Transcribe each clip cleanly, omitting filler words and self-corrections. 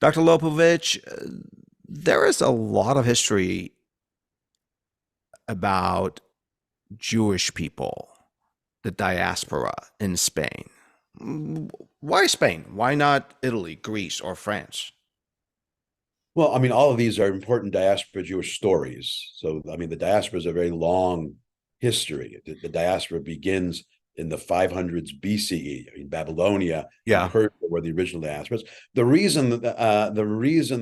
Dr. Lupovitch, there is a lot of history about Jewish people, the diaspora in Spain. Why Spain? Why not Italy, Greece, or France? Well, I mean, all of these are important diaspora Jewish stories. So, I mean, the diaspora is a very long history. The diaspora begins in the 500s BCE. I mean, Babylonia and Yeah. Persia were the original diasporas. The reason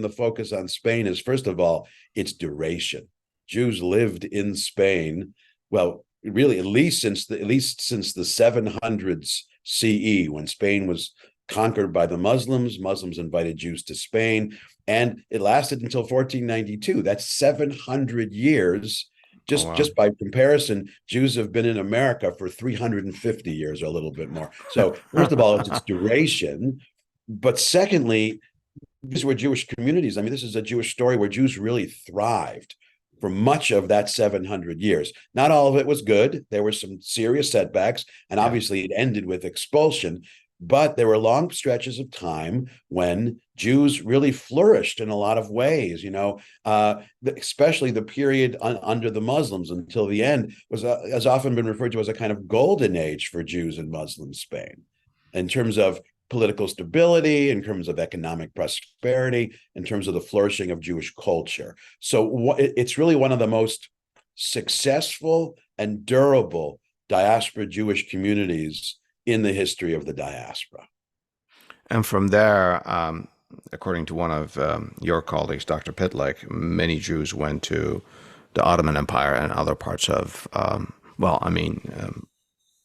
the focus on Spain is, first of all, its duration. Jews lived in Spain, well, really at least since the 700s CE, when Spain was conquered by the Muslims. Muslims invited Jews to Spain, and it lasted until 1492. That's 700 years. Oh, Just wow. just by comparison, Jews have been in America for 350 years or a little bit more. So first of all, it's its duration, but secondly, these were Jewish communities. I mean, this is a Jewish story where Jews really thrived for much of that 700 years. Not all of it was good. There were some serious setbacks, and Yeah. obviously it ended with expulsion. But there were long stretches of time when Jews really flourished in a lot of ways. Especially the period under the Muslims until the end has often been referred to as a kind of golden age for Jews in Muslim Spain, in terms of political stability, in terms of economic prosperity, in terms of the flourishing of Jewish culture. So it's really one of the most successful and durable diaspora Jewish communities in the history of the diaspora. And from there, according to one of your colleagues, Dr. Pitlick, many Jews went to the Ottoman Empire and other parts of,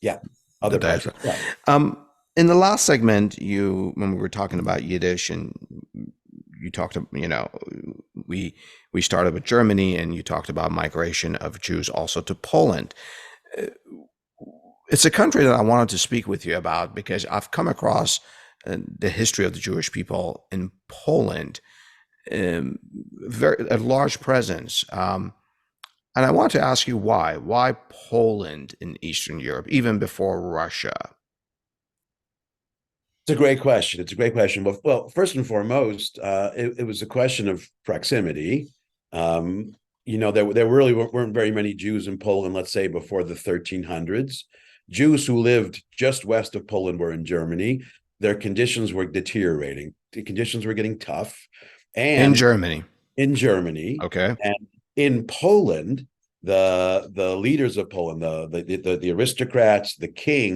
Yeah, the other parts. diaspora. Yeah. Um, in the last segment, when we were talking about Yiddish, and you talked, we started with Germany, and you talked about migration of Jews also to Poland. Uh, It's a country that I wanted to speak with you about because I've come across the history of the Jewish people in Poland, a large presence. And I want to ask you why. Why Poland in Eastern Europe, even before Russia? It's a great question. It's a great question. Well, first and foremost, it was a question of proximity. Um, there really weren't very many Jews in Poland, let's say, before the 1300s. Jews who lived just west of Poland were in Germany. Their conditions were deteriorating. The conditions were getting tough. In And Germany. in Germany Okay. and in Poland, the leaders of Poland, the aristocrats, the king,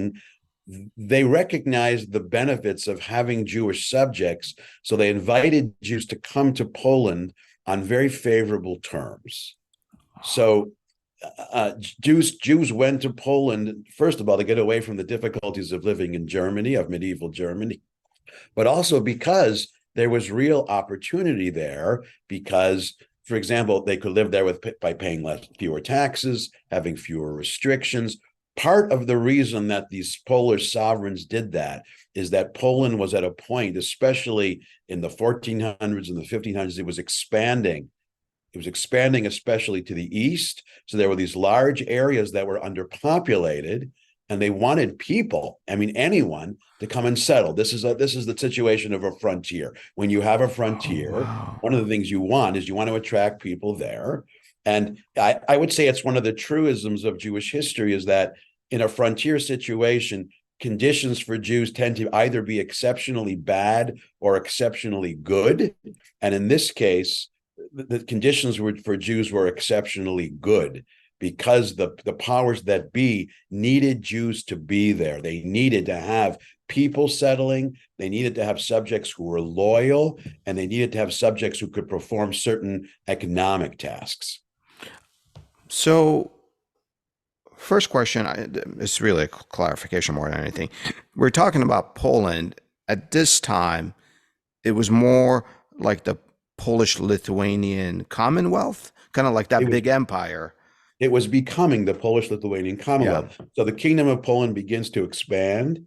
they recognized the benefits of having Jewish subjects, so they invited Jews to come to Poland on very favorable terms. So Jews went to Poland, first of all, to get away from the difficulties of living in Germany, of medieval Germany, but also because there was real opportunity there. Because, for example, they could live there by paying fewer taxes, having fewer restrictions. Part of the reason that these Polish sovereigns did that is that Poland was at a point, especially in the 1400s and the 1500s, it was expanding. It was expanding, especially to the east. So there were these large areas that were underpopulated, and they wanted people, I mean, anyone, to come and settle. This is the situation of a frontier. When you have a Oh, frontier, wow. one of the things you want is you want to attract people there. And I would say it's one of the truisms of Jewish history is that in a frontier situation, conditions for Jews tend to either be exceptionally bad or exceptionally good. And in this case, the conditions for Jews were exceptionally good because the powers that be needed Jews to be there. They needed to have people settling. They needed to have subjects who were loyal, and they needed to have subjects who could perform certain economic tasks. So, first question is really a clarification more than anything. We're talking about Poland. At this time, it was more like the Polish Lithuanian Commonwealth, kind of like It that was big empire. it was becoming the Polish-Lithuanian Yeah. Commonwealth. So the Kingdom of Poland begins to expand,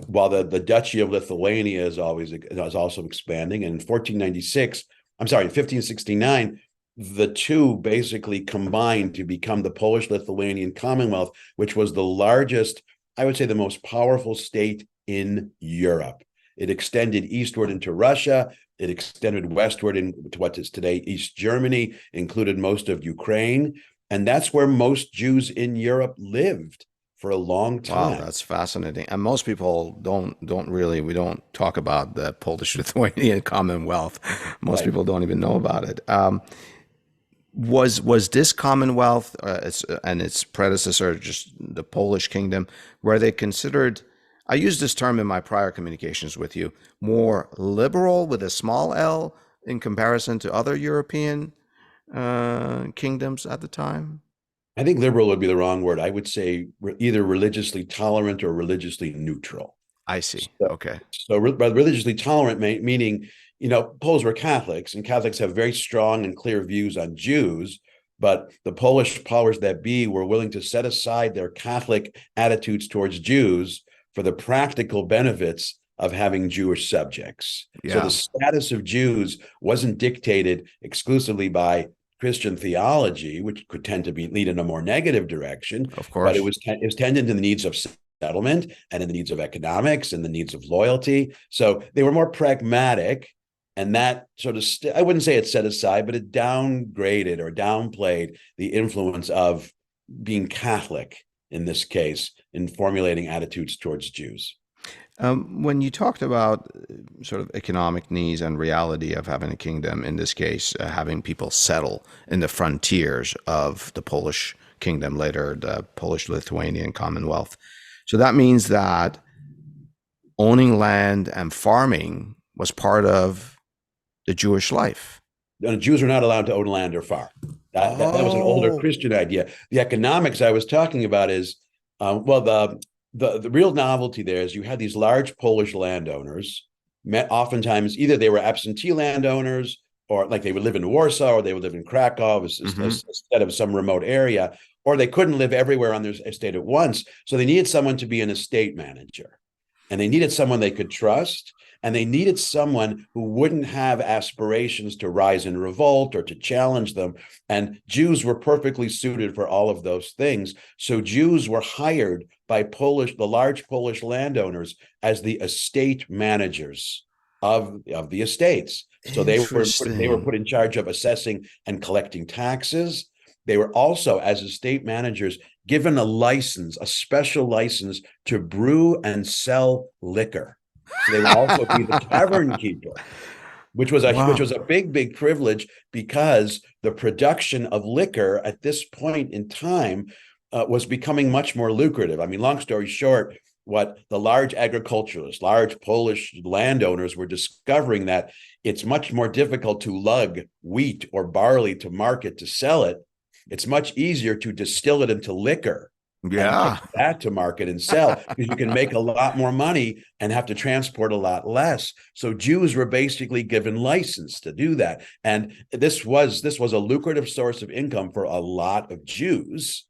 while the Duchy of Lithuania is also expanding. And in 1496, I'm sorry, in 1569, the two basically combined to become the Polish-Lithuanian Commonwealth, which was the largest, I would say, the most powerful state in Europe. It extended eastward into Russia, It extended westward into what is today East Germany, included most of Ukraine. And that's where most Jews in Europe lived for a long Wow, time. that's fascinating. And most people don't really we don't talk about the Polish-Lithuanian Commonwealth. Most Right. people don't even know about it. Was this Commonwealth and its predecessor, just the Polish Kingdom, were they considered? I used this term in my prior communications with you, more liberal with a small L in comparison to other European kingdoms at the time. I think liberal would be the wrong word. I would say either religiously tolerant or religiously neutral. I see. So, Okay. but religiously tolerant meaning, Poles were Catholics, and Catholics have very strong and clear views on Jews. But the Polish powers that be were willing to set aside their Catholic attitudes towards Jews for the practical benefits of having Jewish subjects. So the Yeah, status of Jews wasn't dictated exclusively by Christian theology, which could tend to lead in a more negative direction, of but course. it was tended to the needs of settlement and in the needs of economics and the needs of loyalty. So they were more pragmatic. And that sort of, I wouldn't say it set aside, but it downgraded or downplayed the influence of being Catholic in this case in formulating attitudes towards Jews. When you talked about sort of economic needs and reality of having a kingdom, in this case, having people settle in the frontiers of the Polish kingdom, later the Polish-Lithuanian Commonwealth. So that means that owning land and farming was part of the Jewish life. Jews are not allowed to own land or farm. That was an older Oh, Christian idea. The economics I was talking about is, the real novelty there is you had these large Polish landowners. Oftentimes, either they were absentee landowners, or like they would live in Warsaw, or they would live in Krakow hmm, instead of some remote area, or they couldn't live everywhere on their estate at once. So they needed someone to be an estate manager, and they needed someone they could trust, and they needed someone who wouldn't have aspirations to rise in revolt or to challenge them. And Jews were perfectly suited for all of those things. So Jews were hired by the large Polish landowners as the estate managers of the estates. So they were interesting. put in charge of assessing and collecting taxes. They were also, as estate managers, given a license, a special license to brew and sell liquor. So they would also be the tavern keeper, which Wow. was a big privilege, because the production of liquor at this point in time was becoming much more lucrative. I mean, long story short, what the large agriculturalists, large Polish landowners were discovering, that it's much more difficult to lug wheat or barley to market to sell it. It's much easier to distill it into liquor and take Yeah. that to market and sell, because you can make a lot more money and have to transport a lot less. So Jews were basically given license to do that. And this was a lucrative source of income for a lot of Jews,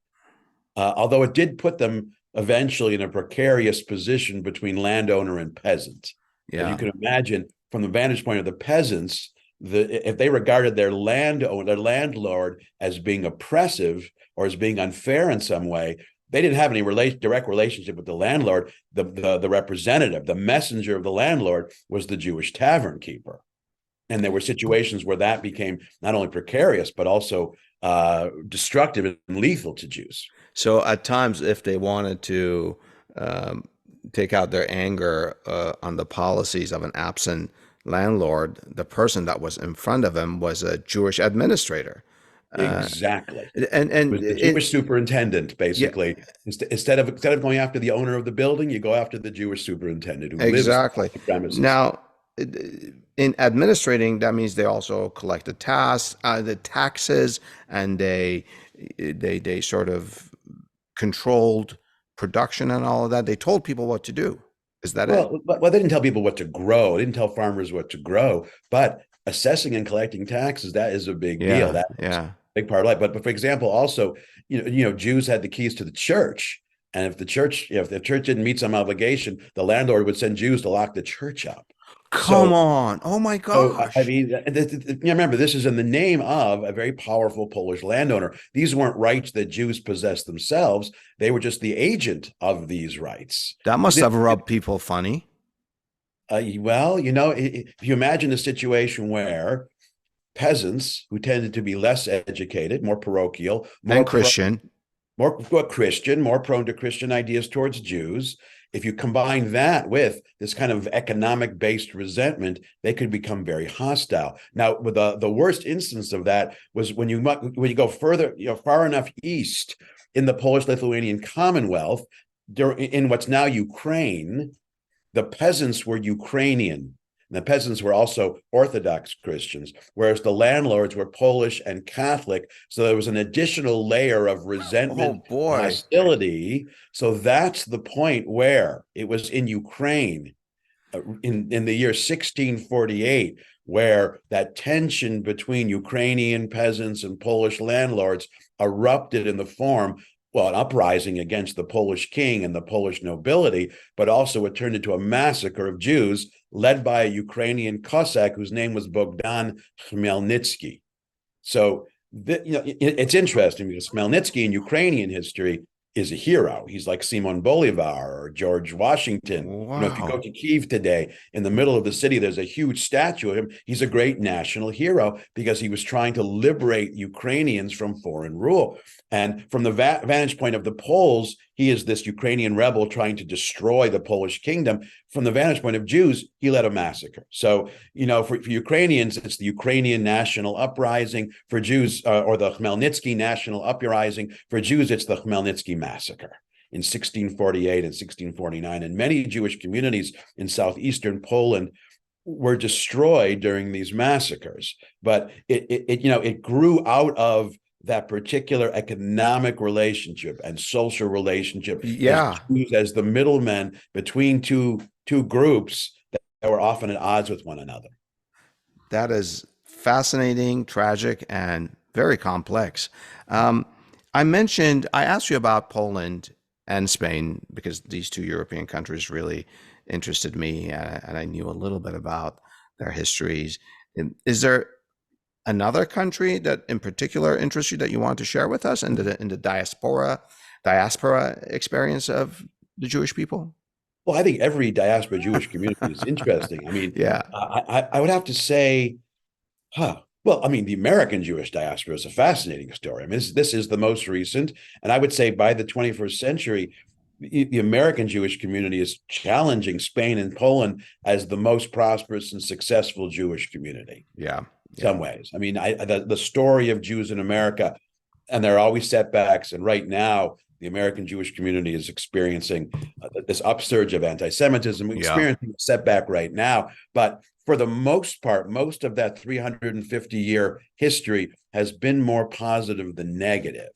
although it did put them eventually in a precarious position between landowner and peasant. As you Yeah. can imagine, from the vantage point of the peasants, if they regarded their landlord as being oppressive or as being unfair in some way, they didn't have any direct relationship with the landlord. The representative, the messenger of the landlord, was the Jewish tavern keeper. And there were situations where that became not only precarious, but also destructive and lethal to Jews. So at times, if they wanted to um, take out their anger on the policies of an absent landlord, the person that was in front of him was a Jewish administrator. Uh, Exactly. and Was the Jewish superintendent, yeah, basically. Instead of going after the owner of the building, you go after the Jewish superintendent who lives on exactly. the premises. Now, in administrating, that means they also collect the taxes, and they sort of controlled production and all of that. They told people what to do. Is that it? Well, they didn't tell people what to grow. They didn't tell farmers what to grow, but assessing and collecting taxes, that is a big deal. Yeah, That was yeah. a big part of life. But for example, also, Jews had the keys to the church. And if the church didn't meet some obligation, the landlord would send Jews to lock the church up. Come So on. Oh my I gosh. mean, remember, this is in the name of a very powerful Polish landowner. These weren't rights that Jews possessed themselves. They were just the agent of these rights. That must have rubbed people funny. Well, if you imagine a situation where peasants who tended to be less educated, more parochial, And Christian. more Christian, more prone to Christian ideas towards Jews. If you combine that with this kind of economic based resentment, they could become very hostile. Now, with the worst instance of that was when you go further, far enough east in the Polish-Lithuanian Commonwealth, in what's now Ukraine, the peasants were Ukrainian. And the peasants were also Orthodox Christians, whereas the landlords were Polish and Catholic. So there was an additional layer of Oh resentment and boy. hostility. So that's the point where it was in Ukraine in the year 1648, where that tension between Ukrainian peasants and Polish landlords erupted in the form, well, an uprising against the Polish king and the Polish nobility, but also it turned into a massacre of Jews led by a Ukrainian Cossack whose name was Bogdan Khmelnytsky. So it's interesting because Khmelnytsky in Ukrainian history is a hero. He's like Simon Bolivar or George Washington. If you go Wow. to Kyiv today, in the middle of the city, there's a huge statue of him. He's a great national hero because he was trying to liberate Ukrainians from foreign rule. And from the vantage point of the Poles, he is this Ukrainian rebel trying to destroy the Polish kingdom. From the vantage point of Jews, he led a massacre. So, for Ukrainians, it's the Ukrainian national uprising. For Jews, or the Khmelnytsky national uprising. For Jews, it's the Khmelnytsky massacre in 1648 and 1649. And many Jewish communities in southeastern Poland were destroyed during these massacres. But it grew out of that particular economic relationship and social relationship as Yeah, Jews as the middlemen between two groups that were often at odds with one another. that is fascinating, tragic, and very complex. Um, I asked you about Poland and Spain because these two European countries really interested me, and I knew a little bit about their histories. Is there another country that in particular interests you that you want to share with us in the diaspora experience of the Jewish people? Well, I think every diaspora Jewish community is interesting. I mean, Yeah. I would have to say, well, I mean, the American Jewish diaspora is a fascinating story. I mean, this is the most recent, and I would say by the 21st century, the American Jewish community is challenging Spain and Poland as the most prosperous and successful Jewish community. Yeah. In Yeah. some ways, I mean, the story of Jews in America, and there are always setbacks. And right now, the American Jewish community is experiencing this upsurge of anti-Semitism. We're Yeah. experiencing a setback right now, but for the most part, most of that 350-year history has been more positive than negative.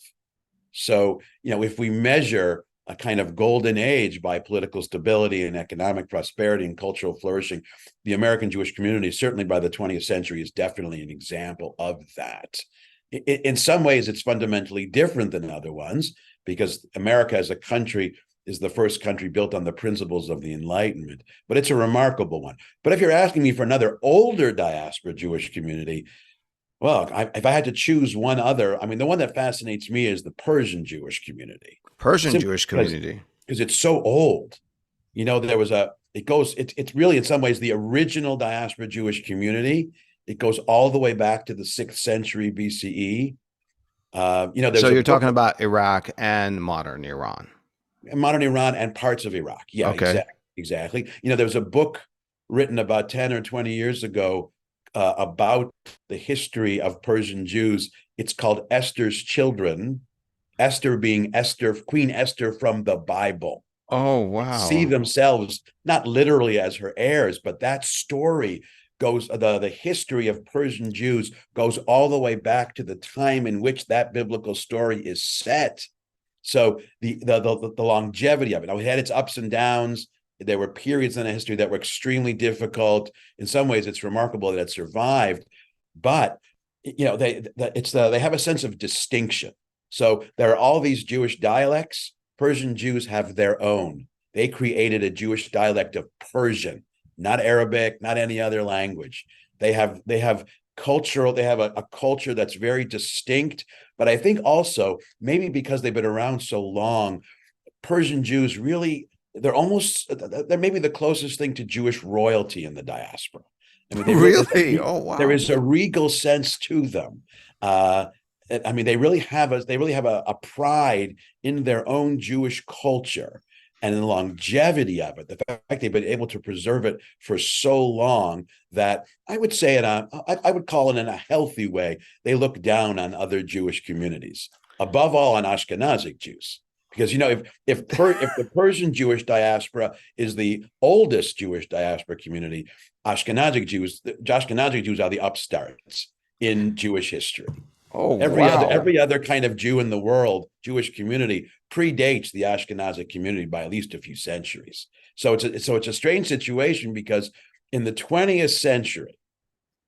So, if we measure a kind of golden age by political stability and economic prosperity and cultural flourishing, the American Jewish community, certainly by the 20th century, is definitely an example of that. In some ways, it's fundamentally different than other ones because America as a country is the first country built on the principles of the Enlightenment, but it's a remarkable one. But if you're asking me for another older diaspora Jewish community, well, if I had to choose one other, I mean, the one that fascinates me is the Persian Jewish community, Persian simply Jewish because community. it's so old. There was it's really in some ways the original diaspora Jewish community. It goes all the way back to the 6th century BCE. So There's a you're book, talking about Iraq and modern Iran. Modern Iran and parts of Iraq. Yeah, Okay. exactly. There was a book written about 10 or 20 years ago about the history of Persian Jews. It's called Esther's Children. Esther being Esther, Queen Esther from the Bible. Oh, See wow. themselves not literally as her heirs, but that story goes, the history of Persian Jews goes all the way back to the time in which that biblical story is set. So the longevity of it. Now, it had its ups and downs. There were periods in the history that were extremely difficult. In some ways, it's remarkable that it survived, but they have a sense of distinction. So there are all these Jewish dialects. Persian Jews have their own. They created a Jewish dialect of Persian, not Arabic, not any other language. They have cultural. They have a culture that's very distinct. But I think also maybe because they've been around so long, Persian Jews really they're maybe the closest thing to Jewish royalty in the diaspora. I mean, Really? Oh, there wow. is a regal sense to them. Uh, I mean, they really have a pride in their own Jewish culture and in the longevity of it. The fact they've been able to preserve it for so long that I would say I would call it in a healthy way. They look down on other Jewish communities, above all on Ashkenazic Jews. Because if the Persian Jewish diaspora is the oldest Jewish diaspora community, Ashkenazic Jews are the upstarts in Jewish history. Oh, Every wow. other kind of Jew in the world, Jewish community, predates the Ashkenazic community by at least a few centuries. So it's a strange situation because in the 20th century,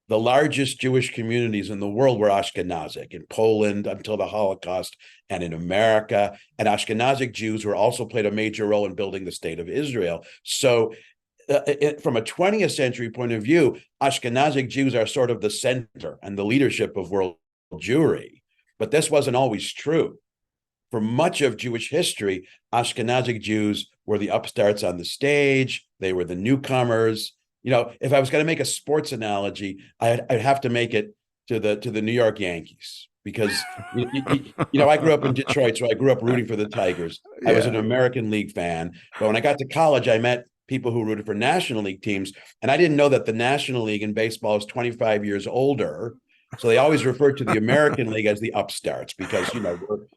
the largest Jewish communities in the world were Ashkenazic in Poland until the Holocaust and in America. And Ashkenazic Jews were also played a major role in building the state of Israel. So from a 20th century point of view, Ashkenazic Jews are sort of the center and the leadership of world Jewry. But this wasn't always true. For much of Jewish history, Ashkenazic Jews were the upstarts on the stage. They were the newcomers. If I was going to make a sports analogy, I'd have to make it to the New York Yankees because I grew up in Detroit, so I grew up rooting for the Tigers. I was an Yeah. American League fan, but when I got to college, I met people who rooted for National League teams, and I didn't know that the National League in baseball is 25 years older. So they always referred to the American League as the upstarts because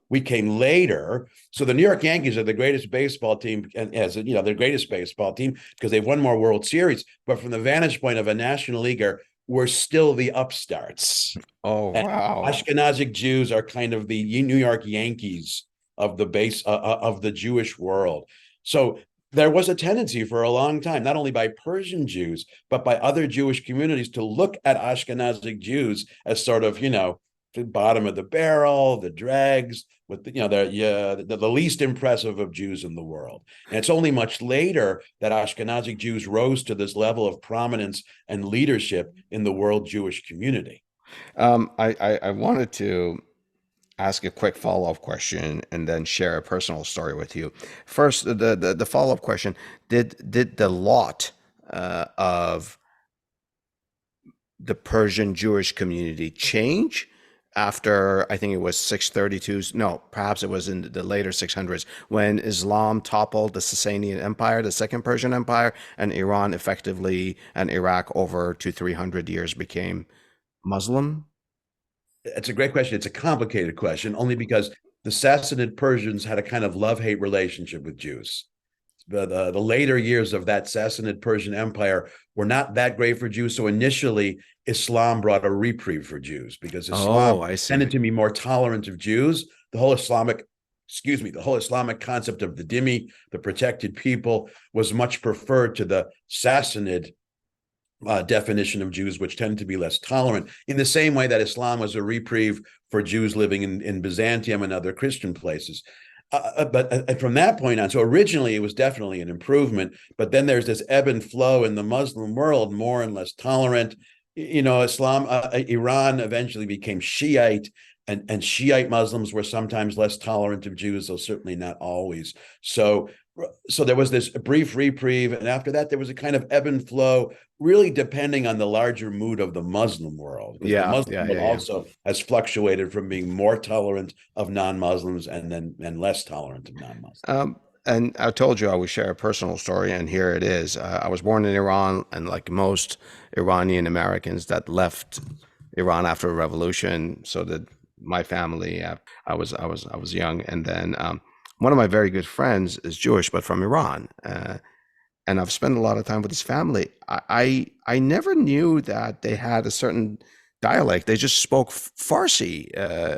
we came later. So the New York Yankees are the greatest baseball team, and as their greatest baseball team because they've won more World Series. But from the vantage point of a National Leaguer, we're still the upstarts. Oh, And wow. Ashkenazic Jews are kind of the New York Yankees of the base of the Jewish world. So there was a tendency for a long time, not only by Persian Jews, but by other Jewish communities to look at Ashkenazic Jews as sort of, the bottom of the barrel, the dregs, with the least impressive of Jews in the world. And it's only much later that Ashkenazic Jews rose to this level of prominence and leadership in the world Jewish community. I wanted to ask a quick follow-up question and then share a personal story with you. First, the follow-up question: Did the lot of the Persian Jewish community change after, I think it was 632? No, perhaps it was in the later 600s when Islam toppled the Sasanian Empire, the Second Persian Empire, and Iran effectively and Iraq over 300 years became Muslim? It's a great question. It's a complicated question, only because the Sassanid Persians had a kind of love-hate relationship with Jews. The later years of that Sassanid Persian Empire were not that great for Jews. So initially, Islam brought a reprieve for Jews because Islam Oh, I tended see. to be more tolerant of Jews. The whole Islamic concept of the dhimmi, the protected people, was much preferred to the Sassanid definition of Jews, which tend to be less tolerant, in the same way that Islam was a reprieve for Jews living in Byzantium and other Christian places. But from that point on, so originally it was definitely an improvement, but then there's this ebb and flow in the Muslim world, more and less tolerant. Iran eventually became Shiite, and Shiite Muslims were sometimes less tolerant of Jews, though certainly not always. So there was this brief reprieve, and after that there was a kind of ebb and flow, really depending on the larger mood of the Muslim world, because the Yeah, Muslim yeah, world yeah, yeah. also has fluctuated from being more tolerant of non-Muslims and less tolerant of non-Muslims. And I told you I would share a personal story, and here it is. I was born in Iran, and like most Iranian Americans that left Iran after a revolution, so did my family. I was young, and then one of my very good friends is Jewish, but from Iran, and I've spent a lot of time with his family. I never knew that they had a certain dialect. They just spoke Farsi,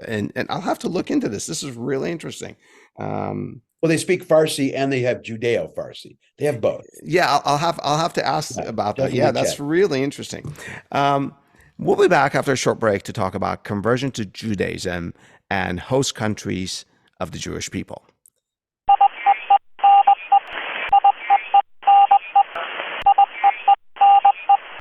and I'll have to look into this. This is really interesting. Um, Well, they speak Farsi and they have Judeo-Farsi. They have both. Yeah, I'll have to ask Yeah, about that. Yeah, definitely that's check. really interesting. Um, we'll be back after a short break to talk about conversion to Judaism and host countries of the Jewish people.